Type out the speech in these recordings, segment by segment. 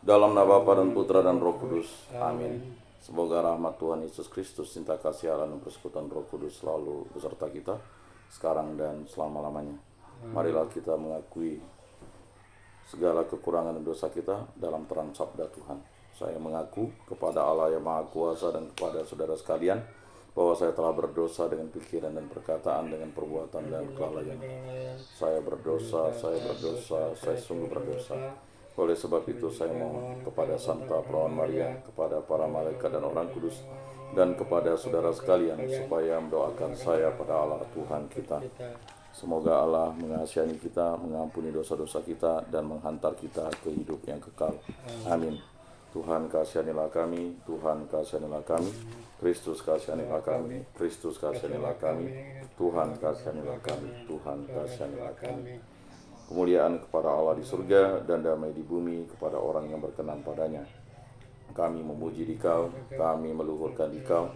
Dalam nama Bapa dan Putra dan Roh Kudus. Amin. Semoga rahmat Tuhan Yesus Kristus, cinta kasih Allah dan persekutuan Roh Kudus selalu beserta kita sekarang dan selama-lamanya. Marilah kita mengakui segala kekurangan dan dosa kita dalam terang sabda Tuhan. Saya mengaku kepada Allah yang Maha Kuasa dan kepada saudara sekalian bahwa saya telah berdosa dengan pikiran dan perkataan, dengan perbuatan dan kelalaian. Saya berdosa, saya sungguh berdosa. Oleh sebab itu saya mohon kepada Santa Perawan Maria, kepada para malaikat dan orang kudus, dan kepada saudara sekalian supaya mendoakan saya pada Allah Tuhan kita. Semoga Allah mengasihi kita, mengampuni dosa-dosa kita, dan menghantar kita ke hidup yang kekal. Amin. Tuhan kasihanilah kami, Tuhan kasihanilah kami, Kristus kasihanilah kami, Kristus kasihanilah kami, Tuhan kasihanilah kami, Tuhan kasihanilah kami. Kemuliaan kepada Allah di surga dan damai di bumi kepada orang yang berkenan padanya. Kami memuji Dikau, kami meluhurkan Dikau,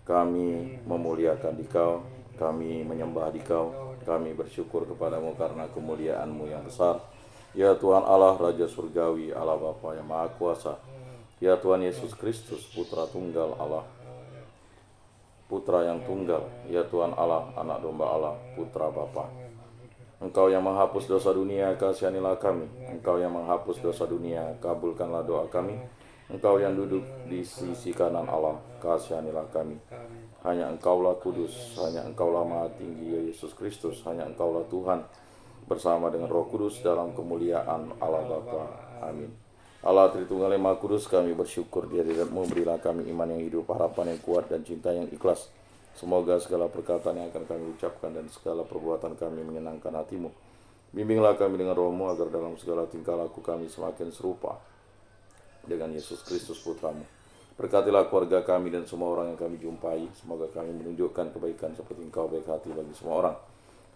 kami memuliakan Dikau, kami menyembah Dikau, kami bersyukur kepadamu karena kemuliaan-Mu yang besar. Ya Tuhan Allah, Raja Surgawi, Allah Bapa yang Maha Kuasa. Ya Tuhan Yesus Kristus, Putra Tunggal Allah, Putra yang tunggal. Ya Tuhan Allah, Anak Domba Allah, Putra Bapa. Engkau yang menghapus dosa dunia, kasihanilah kami. Engkau yang menghapus dosa dunia, kabulkanlah doa kami. Engkau yang duduk di sisi kanan Allah, kasihanilah kami. Hanya Engkaulah kudus, hanya Engkaulah maha tinggi, ya Yesus Kristus. Hanya Engkaulah Tuhan, bersama dengan Roh Kudus dalam kemuliaan Allah Bapa. Amin. Allah Tritunggal yang Maha Kudus, kami bersyukur di hadirat-Mu. Berilah kami iman yang hidup, harapan yang kuat, dan cinta yang ikhlas. Semoga segala perkataan yang akan kami ucapkan dan segala perbuatan kami menyenangkan hati-Mu. Bimbinglah kami dengan Roh-Mu agar dalam segala tingkah laku kami semakin serupa dengan Yesus Kristus Putra-Mu. Berkatilah keluarga kami dan semua orang yang kami jumpai. Semoga kami menunjukkan kebaikan seperti Engkau baik hati bagi semua orang.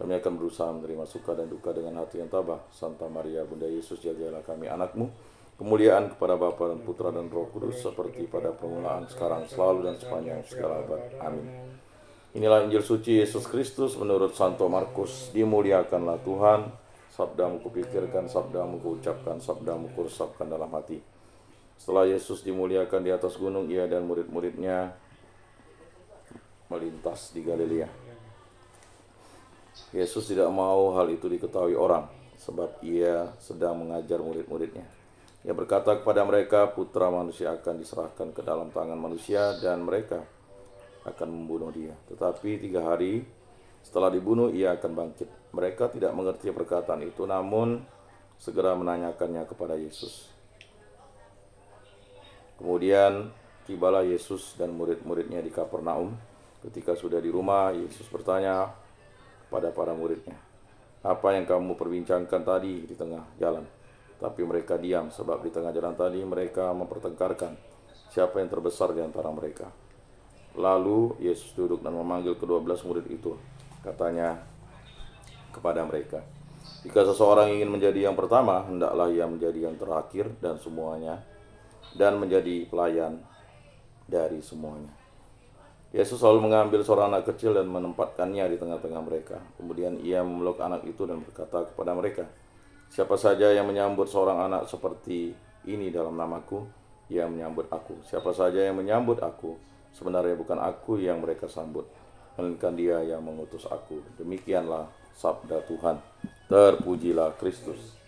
Kami akan berusaha menerima suka dan duka dengan hati yang tabah. Santa Maria Bunda Yesus, jagalah kami anak-Mu. Kemuliaan kepada Bapa dan Putra dan Roh Kudus seperti pada permulaan, sekarang, selalu, dan sepanjang segala abad. Amin. Inilah Injil suci Yesus Kristus menurut Santo Markus. Dimuliakanlah Tuhan. Sabda-Mu kupikirkan, Sabda-Mu kuucapkan, Sabda-Mu kuresapkan dalam hati. Setelah Yesus dimuliakan di atas gunung, ia dan murid-muridnya melintas di Galilea. Yesus tidak mau hal itu diketahui orang, sebab ia sedang mengajar murid-muridnya. Ia berkata kepada mereka, Putra Manusia akan diserahkan ke dalam tangan manusia, dan mereka akan membunuh dia. Tetapi 3 hari setelah dibunuh, ia akan bangkit. Mereka tidak mengerti perkataan itu, namun segera menanyakannya kepada Yesus. Kemudian tibalah Yesus dan murid-muridnya di Kapernaum. Ketika sudah di rumah, Yesus bertanya kepada para muridnya, apa yang kamu perbincangkan tadi di tengah jalan? Tapi mereka diam, sebab di tengah jalan tadi mereka mempertengkarkan siapa yang terbesar di antara mereka. Lalu Yesus duduk dan memanggil ke-12 murid itu. Katanya kepada mereka, jika seseorang ingin menjadi yang pertama, hendaklah ia menjadi yang terakhir dan menjadi pelayan dari semuanya. Yesus selalu mengambil seorang anak kecil dan menempatkannya di tengah-tengah mereka. Kemudian ia memeluk anak itu dan berkata kepada mereka, siapa saja yang menyambut seorang anak seperti ini dalam namaku, ia menyambut aku. Siapa saja yang menyambut aku, sebenarnya bukan aku yang mereka sambut, melainkan Dia yang mengutus aku. Demikianlah sabda Tuhan. Terpujilah Kristus.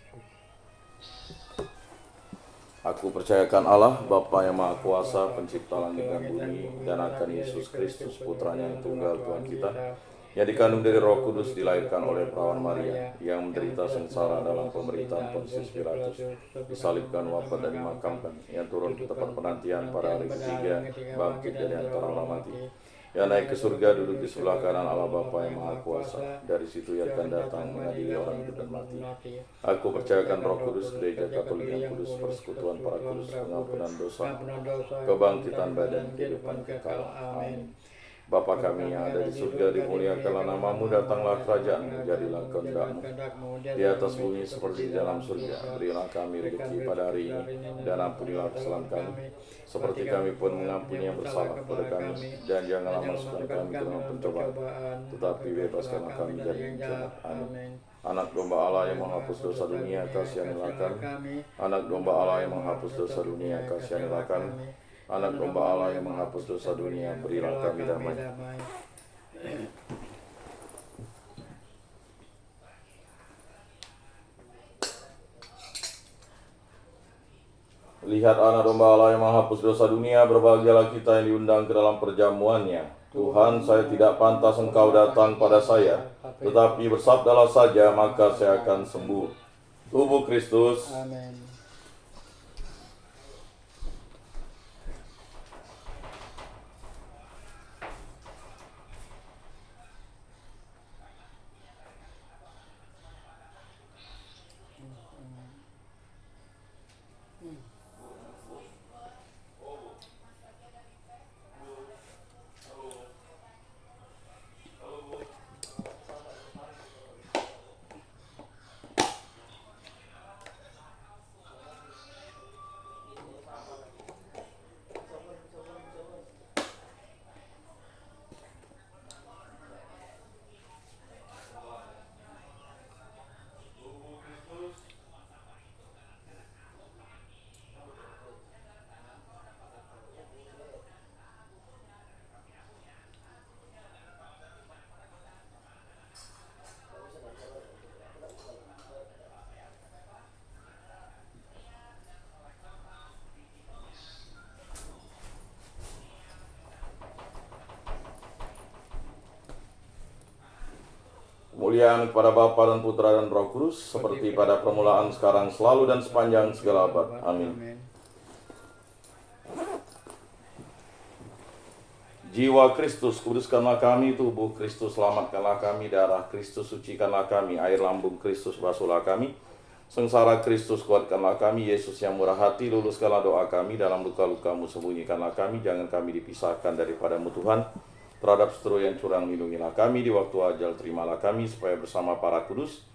Aku percayakan Allah, Bapa yang Maha Kuasa, pencipta langit dan bumi, dan akan Yesus Kristus, Putranya yang tunggal Tuhan kita, yang dikandung dari Roh Kudus, dilahirkan oleh Perawan Maria, yang menderita sengsara dalam pemerintahan Pontius Pilatus, disalibkan, wafat, dan dimakamkan, yang turun ke tempat penantian pada hari ketiga, bangkit dari antara orang mati, yang naik ke surga, duduk di sebelah kanan Allah Bapa yang Maha Kuasa. Dari situ ia akan datang mengadili orang hidup dan mati. Aku percayakan Roh Kudus, Gereja Katolik yang kudus, persekutuan para kudus, pengampunan dosa, kebangkitan badan, kehidupan kekal. Amin. Bapa kami yang ada di surga, dimuliakanlah namamu, datanglah kerajaan-Mu, jadilah kehendak-Mu di atas bumi seperti di dalam surga. Berilah kami rezeki pada hari ini, dan ampunilah kesalahan kami, seperti kami pun mengampuni yang bersalah kepada kami, dan janganlah masukkan kami ke dalam pencobaan, tetapi bebaskanlah kami dari yang jahat. Amin. Anak domba Allah yang menghapus dosa dunia, kasihanilah kami. Anak domba Allah yang menghapus dosa dunia, kasihanilah kami. Anak domba Allah yang menghapus dosa dunia, berilah kami damai. Lihat anak domba Allah yang menghapus dosa dunia, berbahagialah kita yang diundang ke dalam perjamuannya. Tuhan, saya tidak pantas Engkau datang pada saya, tetapi bersabdalah saja, maka saya akan sembuh. Tubuh Kristus. Amin. Kemuliaan kepada Bapa dan Putra dan Roh Kudus, seperti pada permulaan, sekarang, selalu, dan sepanjang segala abad. Amin. Jiwa Kristus, kuduskanlah kami. Tubuh Kristus, selamatkanlah kami. Darah Kristus, sucikanlah kami. Air lambung Kristus, basuhlah kami. Sengsara Kristus, kuatkanlah kami. Yesus yang murah hati, luluskanlah doa kami. Dalam luka-lukamu, sembunyikanlah kami. Jangan kami dipisahkan daripadamu, Tuhan. Terhadap seteru yang curang, lindungilah kami. Di waktu ajal, terimalah kami, supaya bersama para kudus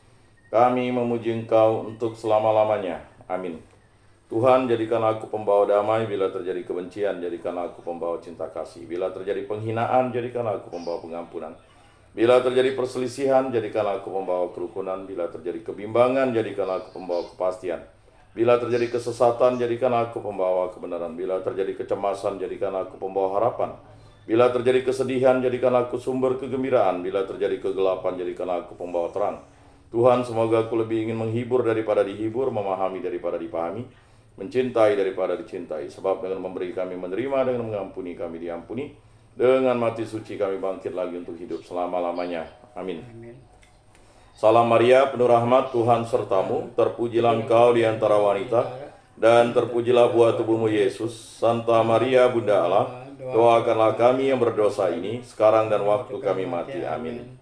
kami memuji Engkau untuk selama-lamanya. Amin. Tuhan, jadikanlah aku pembawa damai. Bila terjadi kebencian, jadikanlah aku pembawa cinta kasih. Bila terjadi penghinaan, jadikanlah aku pembawa pengampunan. Bila terjadi perselisihan, jadikanlah aku pembawa kerukunan. Bila terjadi kebimbangan, jadikanlah aku pembawa kepastian. Bila terjadi kesesatan, jadikanlah aku pembawa kebenaran. Bila terjadi kecemasan, jadikanlah aku pembawa harapan. Bila terjadi kesedihan, jadikanlah aku sumber kegembiraan. Bila terjadi kegelapan, jadikanlah aku pembawa terang. Tuhan, semoga aku lebih ingin menghibur daripada dihibur, memahami daripada dipahami, mencintai daripada dicintai. Sebab dengan memberi kami menerima, dengan mengampuni kami diampuni, dengan mati suci kami bangkit lagi untuk hidup selama-lamanya. Amin. Salam Maria, penuh rahmat, Tuhan sertamu. Terpujilah engkau di antara wanita, dan terpujilah buah tubuhmu Yesus. Santa Maria, Bunda Allah, doakanlah kami yang berdosa ini, sekarang dan waktu kami mati. Amin.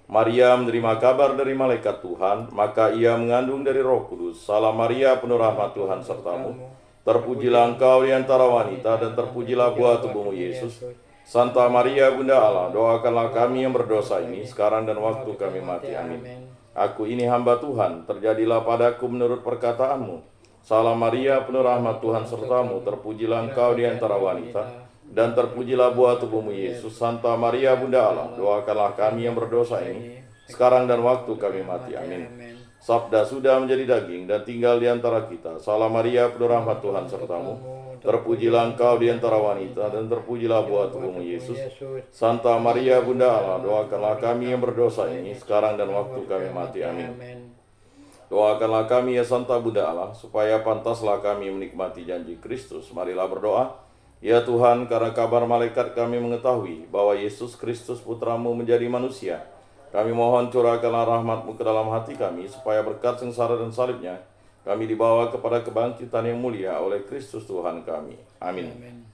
Maria menerima kabar dari malaikat Tuhan, maka ia mengandung dari Roh Kudus. Salam Maria, penuh rahmat, Tuhan sertamu. Terpujilah engkau di antara wanita, dan terpujilah buah tubuhmu Yesus. Santa Maria, Bunda Allah, doakanlah kami yang berdosa ini, sekarang dan waktu kami mati. Amin. Aku ini hamba Tuhan, terjadilah padaku menurut perkataanmu. Salam Maria, penuh rahmat, Tuhan sertamu. Terpujilah engkau di antara wanita, dan terpujilah buah tubuhmu Yesus. Santa Maria, Bunda Allah, doakanlah kami yang berdosa ini, sekarang dan waktu kami mati. Amin. Sabda sudah menjadi daging dan tinggal di antara kita. Salam Maria, penuh rahmat, Tuhan sertamu. Terpujilah engkau di antara wanita, dan terpujilah buah tubuhmu Yesus. Santa Maria, Bunda Allah, doakanlah kami yang berdosa ini, sekarang dan waktu kami mati. Amin. Doakanlah kami ya Santa Bunda Allah, supaya pantaslah kami menikmati janji Kristus. Marilah berdoa. Ya Tuhan, karena kabar malaikat kami mengetahui bahwa Yesus Kristus Putramu menjadi manusia, kami mohon curahkanlah rahmat-Mu ke dalam hati kami, supaya berkat sengsara dan salibnya, kami dibawa kepada kebangkitan yang mulia oleh Kristus Tuhan kami. Amin.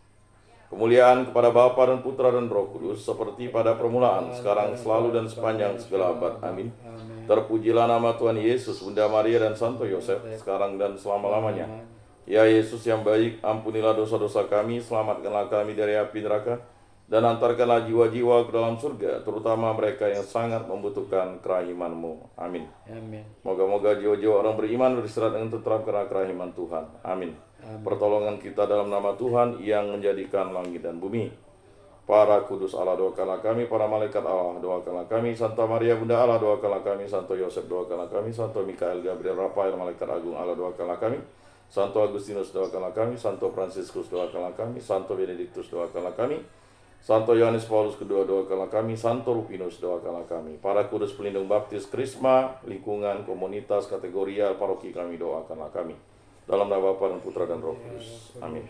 Kemuliaan kepada Bapa dan Putra dan Roh Kudus, seperti pada permulaan, sekarang, selalu, dan sepanjang segala abad. Amin. Terpujilah nama Tuhan Yesus, Bunda Maria, dan Santo Yosef, sekarang dan selama-lamanya. Ya Yesus yang baik, ampunilah dosa-dosa kami, selamatkanlah kami dari api neraka, dan antarkanlah jiwa-jiwa ke dalam surga, terutama mereka yang sangat membutuhkan kerahiman-Mu. Amin. Moga-moga jiwa-jiwa orang beriman beristirahat dengan tetap karena kerahiman Tuhan. Amin. Pertolongan kita dalam nama Tuhan yang menjadikan langit dan bumi. Para kudus Allah, doakanlah kami. Para malaikat Allah, doakanlah kami. Santa Maria Bunda Allah, doakanlah kami. Santo Yosef, doakanlah kami. Santo Mikael, Gabriel, Rafael, malaikat agung Allah, doakanlah kami. Santo Agustinus, doakanlah kami. Santo Fransiskus, doakanlah kami. Santo Benediktus, doakanlah kami. Santo Yohanes Paulus II, doakanlah kami. Santo Rupinus, doakanlah kami. Para kudus pelindung baptis, krisma, lingkungan, komunitas, kategorial, paroki kami, doakanlah kami. Dalam nama Bapa dan Putra dan Roh Kudus. Amin.